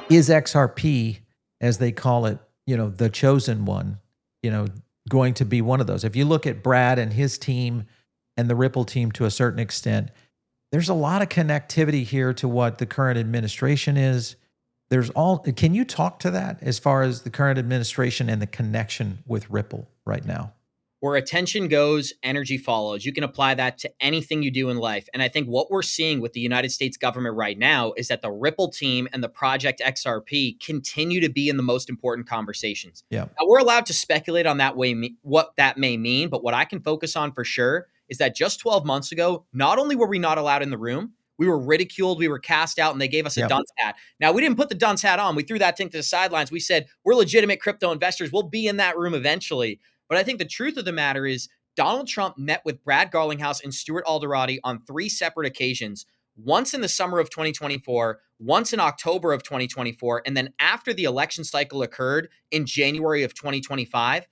Is XRP, as they call it, the chosen one, going to be one of those? If you look at Brad and his team and the Ripple team to a certain extent, there's a lot of connectivity here to what the current administration is. Can you talk to that as far as the current administration and the connection with Ripple right now? Where attention goes, energy follows. You can apply that to anything you do in life. And I think what we're seeing with the United States government right now is that the Ripple team and the Project XRP continue to be in the most important conversations. Yeah. Now, we're allowed to speculate on that way, what that may mean, but what I can focus on for sure is that just 12 months ago, not only were we not allowed in the room, we were ridiculed, we were cast out, and they gave us a dunce hat. Now, we didn't put the dunce hat on. We threw that thing to the sidelines. We said, we're legitimate crypto investors. We'll be in that room eventually. But I think the truth of the matter is Donald Trump met with Brad Garlinghouse and Stuart Alderati on 3 separate occasions, once in the summer of 2024, once in October of 2024, and then after the election cycle occurred in January of 2025.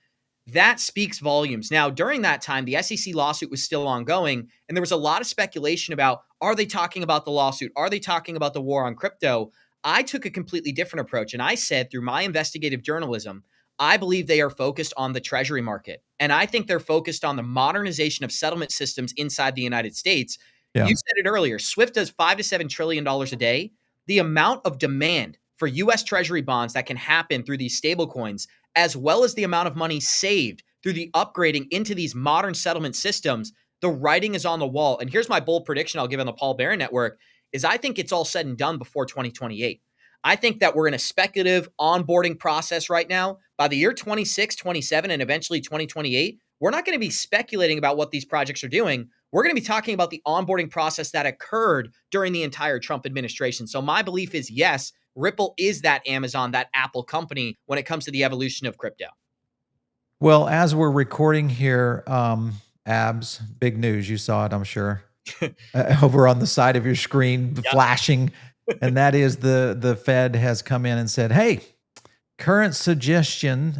That speaks volumes. Now, during that time, the SEC lawsuit was still ongoing, and there was a lot of speculation about, are they talking about the lawsuit? Are they talking about the war on crypto? I took a completely different approach, and I said, through my investigative journalism, I believe they are focused on the treasury market. And I think they're focused on the modernization of settlement systems inside the United States. Yeah. You said it earlier, SWIFT does $5 to $7 trillion a day. The amount of demand for US treasury bonds that can happen through these stable coins, as well as the amount of money saved through the upgrading into these modern settlement systems, the writing is on the wall. And here's my bold prediction I'll give on the Paul Barron Network is I think it's all said and done before 2028. I think that we're in a speculative onboarding process right now. By the year 26, 27, and eventually 2028, we're not going to be speculating about what these projects are doing. We're going to be talking about the onboarding process that occurred during the entire Trump administration. So my belief is, yes, Ripple is that Amazon, that Apple company when it comes to the evolution of crypto. Well, as we're recording here, Abs, big news. You saw it, I'm sure, over on the side of your screen, flashing. And that is the Fed has come in and said, hey, current situation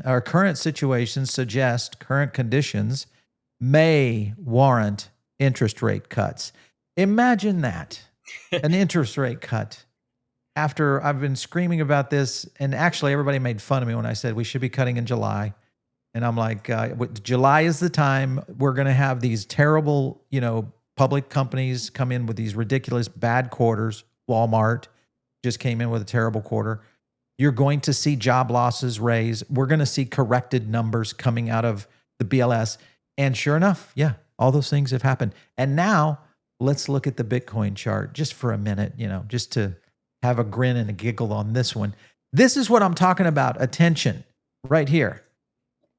suggest current conditions may warrant interest rate cuts. Imagine that, an interest rate cut. After I've been screaming about this, and actually everybody made fun of me when I said we should be cutting in July. And I'm like, July is the time we're going to have these terrible, public companies come in with these ridiculous bad quarters. Walmart just came in with a terrible quarter. You're going to see job losses raise. We're going to see corrected numbers coming out of the BLS. And sure enough, yeah, all those things have happened. And now let's look at the Bitcoin chart just for a minute, just to have a grin and a giggle on this one. This is what I'm talking about. Attention right here.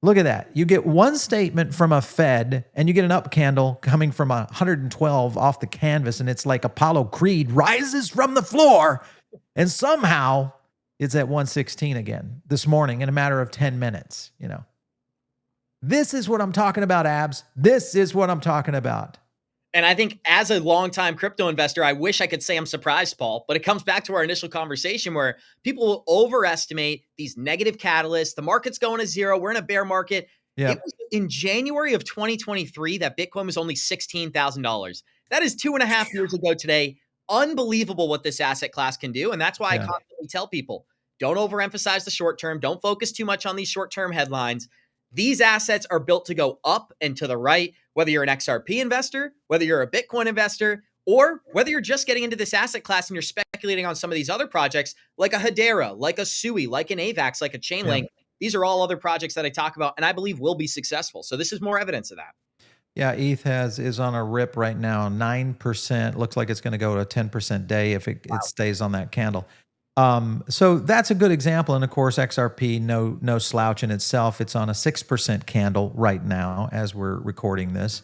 Look at that. You get one statement from a Fed and you get an up candle coming from 112 off the canvas. And it's like Apollo Creed rises from the floor. And somehow it's at 116 again this morning in a matter of 10 minutes. This is what I'm talking about, Abs. This is what I'm talking about. And I think as a longtime crypto investor, I wish I could say I'm surprised, Paul, but it comes back to our initial conversation where people will overestimate these negative catalysts. The market's going to zero. We're in a bear market. It was in January of 2023 that Bitcoin was only $16,000. That is 2.5 years ago today. Unbelievable what this asset class can do. And that's why I constantly tell people, don't overemphasize the short term. Don't focus too much on these short-term headlines. These assets are built to go up and to the right, whether you're an XRP investor, whether you're a Bitcoin investor, or whether you're just getting into this asset class and you're speculating on some of these other projects like a Hedera, like a Sui, like an AVAX, like a Chainlink. Yeah. These are all other projects that I talk about and I believe will be successful. So this is more evidence of that. Yeah, ETH is on a rip right now, 9%. Looks like it's going to go to a 10% day if it stays on that candle. So that's a good example. And of course, XRP, no slouch in itself. It's on a 6% candle right now as we're recording this.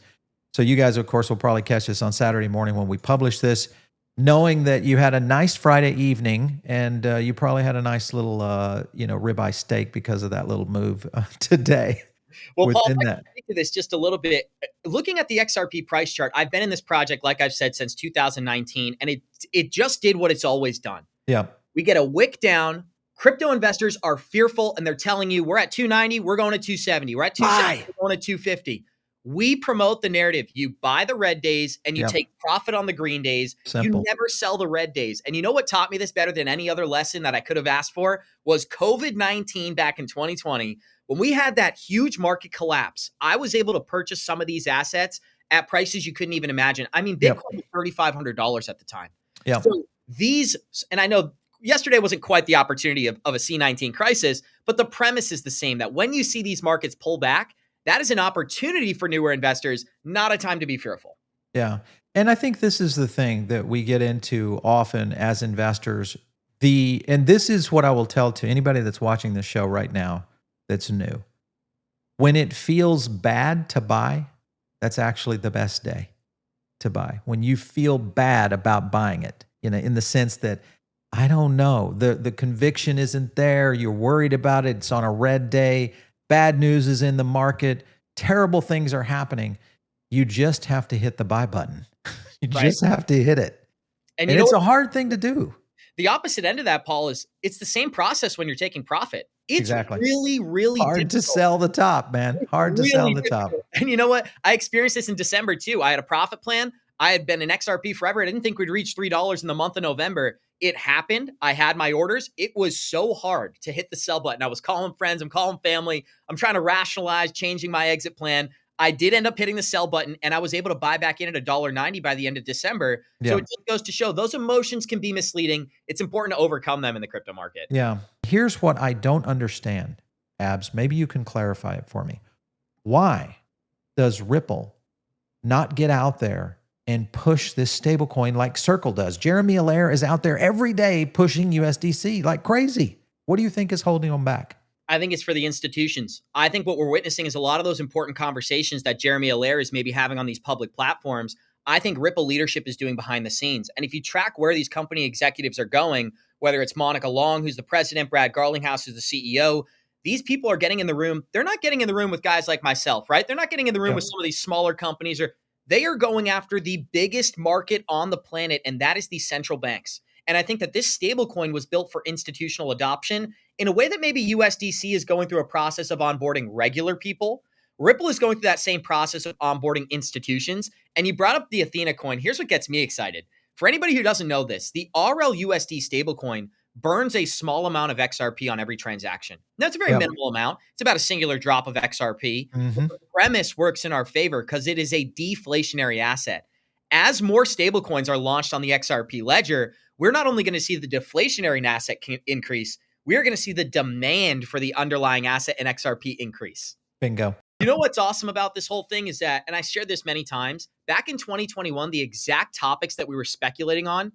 So you guys, of course, will probably catch this on Saturday morning when we publish this, knowing that you had a nice Friday evening and you probably had a nice little, ribeye steak because of that little move today. Well, Paul, if I can speak to this just a little bit. Looking at the XRP price chart, I've been in this project, like I've said, since 2019, and it just did what it's always done. Yeah. We get a wick down. Crypto investors are fearful, and they're telling you, we're at 290, we're going to 270. We're at 270, we're going to 250. We promote the narrative. You buy the red days and you Yep. take profit on the green days. Simple. You never sell the red days. And you know what taught me this better than any other lesson that I could have asked for was COVID-19 back in 2020. When we had that huge market collapse, I was able to purchase some of these assets at prices you couldn't even imagine. I mean, Bitcoin was $3,500 at the time. Yep. So these, and I know yesterday wasn't quite the opportunity of a C19 crisis, but the premise is the same, that when you see these markets pull back, that is an opportunity for newer investors, not a time to be fearful. Yeah. And I think this is the thing that we get into often as investors. And this is what I will tell to anybody that's watching this show right now that's new. When it feels bad to buy, that's actually the best day to buy. When you feel bad about buying it, in the sense that, I don't know, the conviction isn't there, you're worried about it, it's on a red day, bad news is in the market, terrible things are happening. You just have to hit the buy button. You just have to hit it. And it's a hard thing to do. The opposite end of that, Paul, is it's the same process when you're taking profit. It's exactly. really, really hard difficult to sell the top, man. Hard to sell the top. And you know what? I experienced this in December too. I had a profit plan. I had been in XRP forever. I didn't think we'd reach $3 in the month of November. It happened. I had my orders. It was so hard to hit the sell button. I was calling friends. I'm calling family. I'm trying to rationalize changing my exit plan. I did end up hitting the sell button, and I was able to buy back in at $1.90 by the end of December. So it just goes to show those emotions can be misleading. It's important to overcome them in the crypto market. Yeah. Here's what I don't understand, Abs. Maybe you can clarify it for me. Why does Ripple not get out there and push this stablecoin like Circle does? Jeremy Allaire is out there every day pushing USDC like crazy. What do you think is holding them back? I think it's for the institutions. I think what we're witnessing is a lot of those important conversations that Jeremy Allaire is maybe having on these public platforms. I think Ripple leadership is doing behind the scenes. And if you track where these company executives are going, whether it's Monica Long, who's the president, Brad Garlinghouse, who's the CEO, these people are getting in the room. They're not getting in the room with guys like myself, right? They're not getting in the room with some of these smaller companies, or they are going after the biggest market on the planet, and that is the central banks. And I think that this stablecoin was built for institutional adoption in a way that maybe USDC is going through a process of onboarding regular people. Ripple is going through that same process of onboarding institutions. And you brought up the Athena coin. Here's what gets me excited. For anybody who doesn't know this, the RLUSD stablecoin burns a small amount of XRP on every transaction. Now, it's a very minimal amount. It's about a singular drop of XRP. Mm-hmm. The premise works in our favor because it is a deflationary asset. As more stablecoins are launched on the XRP ledger, we're not only going to see the deflationary asset increase, we're going to see the demand for the underlying asset and XRP increase. Bingo. You know what's awesome about this whole thing is that, and I shared this many times, back in 2021, the exact topics that we were speculating on,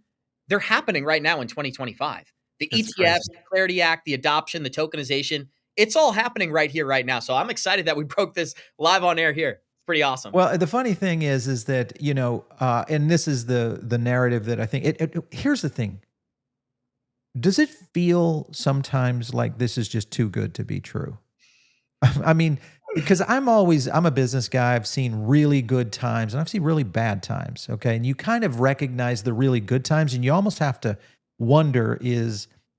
they're happening right now in 2025. The That's ETFs, crazy. the Clarity Act, the adoption, the tokenization, it's all happening right here, right now. So I'm excited that we broke this live on air here. It's pretty awesome. Well, the funny thing is that, and this is the narrative that I think, here's the thing. Does it feel sometimes like this is just too good to be true? I mean, because I'm a business guy. I've seen really good times and I've seen really bad times. Okay. And you kind of recognize the really good times and you almost have to wonder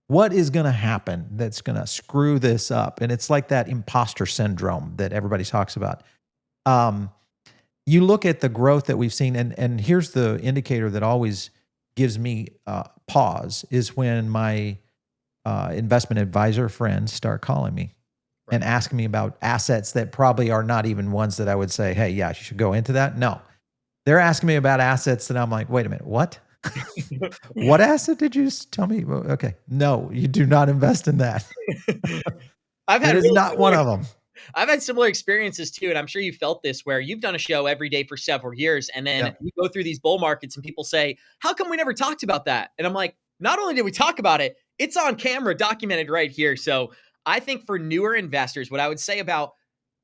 what is going to happen that's going to screw this up. And it's like that imposter syndrome that everybody talks about. You look at the growth that we've seen, and here's the indicator that always gives me pause is when my investment advisor friends start calling me and asking me about assets that probably are not even ones that I would say, hey, yeah, you should go into that. No, they're asking me about assets that I'm like, wait a minute, what? What asset did you tell me? Well, okay, no, you do not invest in that. That is not one of them. I've had similar experiences too, and I'm sure you felt this where you've done a show every day for several years, and then you go through these bull markets and people say, how come we never talked about that? And I'm like, not only did we talk about it, it's on camera, documented right here. So I think for newer investors, what I would say about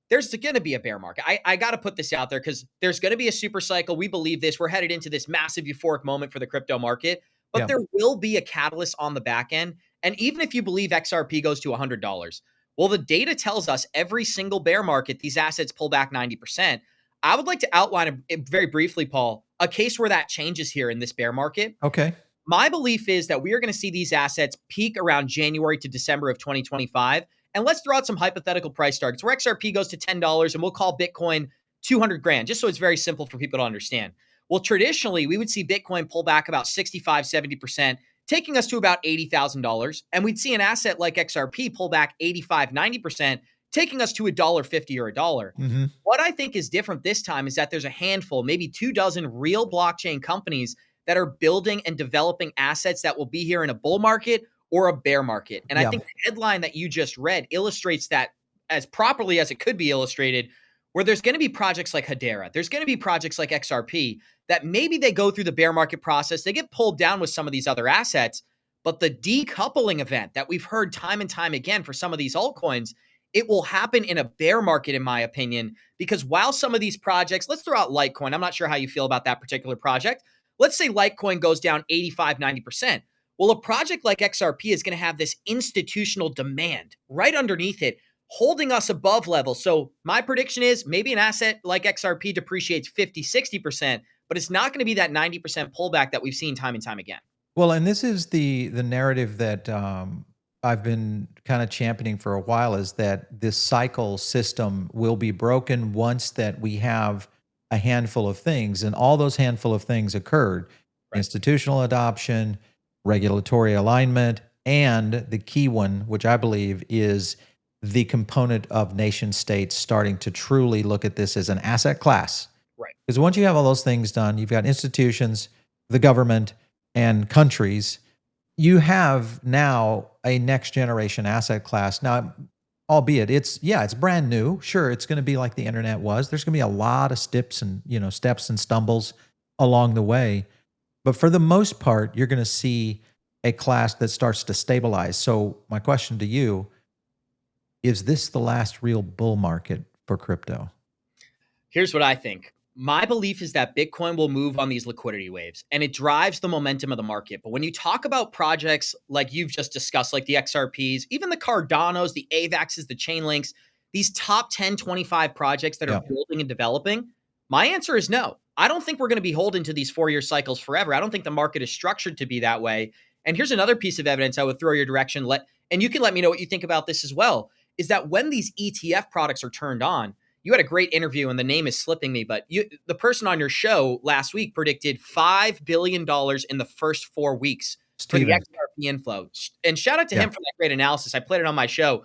there's going to be a bear market. I got to put this out there because there's going to be a super cycle. We believe this. We're headed into this massive euphoric moment for the crypto market, but there will be a catalyst on the back end. And even if you believe XRP goes to $100, well, the data tells us every single bear market, these assets pull back 90%. I would like to outline very briefly, Paul, a case where that changes here in this bear market. Okay. My belief is that we are going to see these assets peak around January to December of 2025. And let's throw out some hypothetical price targets where XRP goes to $10 and we'll call Bitcoin 200 grand, just so it's very simple for people to understand. Well, traditionally, we would see Bitcoin pull back about 65, 70%, taking us to about $80,000. And we'd see an asset like XRP pull back 85, 90%, taking us to $1.50 or $1. Mm-hmm. What I think is different this time is that there's a handful, maybe 24 real blockchain companies that are building and developing assets that will be here in a bull market or a bear market. And I think the headline that you just read illustrates that as properly as it could be illustrated, where there's going to be projects like Hedera, there's going to be projects like XRP that maybe they go through the bear market process, they get pulled down with some of these other assets, but the decoupling event that we've heard time and time again for some of these altcoins, it will happen in a bear market, in my opinion, because while some of these projects, let's throw out Litecoin. I'm not sure how you feel about that particular project. Let's say Litecoin goes down 85, 90%. Well, a project like XRP is going to have this institutional demand right underneath it, holding us above level. So my prediction is maybe an asset like XRP depreciates 50, 60%, but it's not going to be that 90% pullback that we've seen time and time again. Well, and this is the narrative that I've been kind of championing for a while, is that this cycle system will be broken once that we have a handful of things, and all those handful of things occurred: institutional adoption, regulatory alignment, and the key one, which I believe is the component of nation states starting to truly look at this as an asset class. Right. Because once you have all those things done, you've got institutions, the government, and countries, you have now a next generation asset class. Now, albeit it's brand new. Sure, it's going to be like the internet was. There's going to be a lot of steps and stumbles along the way. But for the most part, you're going to see a class that starts to stabilize. So my question to you, is this the last real bull market for crypto? Here's what I think. My belief is that Bitcoin will move on these liquidity waves and it drives the momentum of the market. But when you talk about projects like you've just discussed, like the XRPs, even the Cardanos, the AVAXs, the Chainlinks, these top 10, 25 projects that are building and developing, my answer is no. I don't think we're going to be holding to these 4-year cycles forever. I don't think the market is structured to be that way. And here's another piece of evidence I would throw your direction. And you can let me know what you think about this as well, is that when these ETF products are turned on, you had a great interview, and the name is slipping me, but the person on your show last week predicted $5 billion in the first 4 weeks for the XRP inflow. And shout out to him for that great analysis. I played it on my show.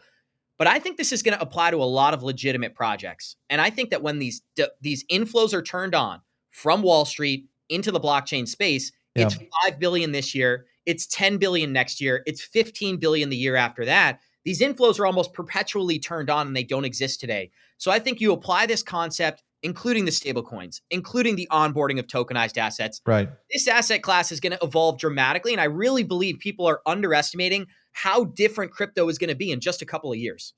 But I think this is going to apply to a lot of legitimate projects. And I think that when these inflows are turned on from Wall Street into the blockchain space, it's $5 billion this year, it's $10 billion next year, it's $15 billion the year after that. These inflows are almost perpetually turned on and they don't exist today. So I think you apply this concept, including the stablecoins, including the onboarding of tokenized assets. Right. This asset class is going to evolve dramatically. And I really believe people are underestimating how different crypto is going to be in just a couple of years.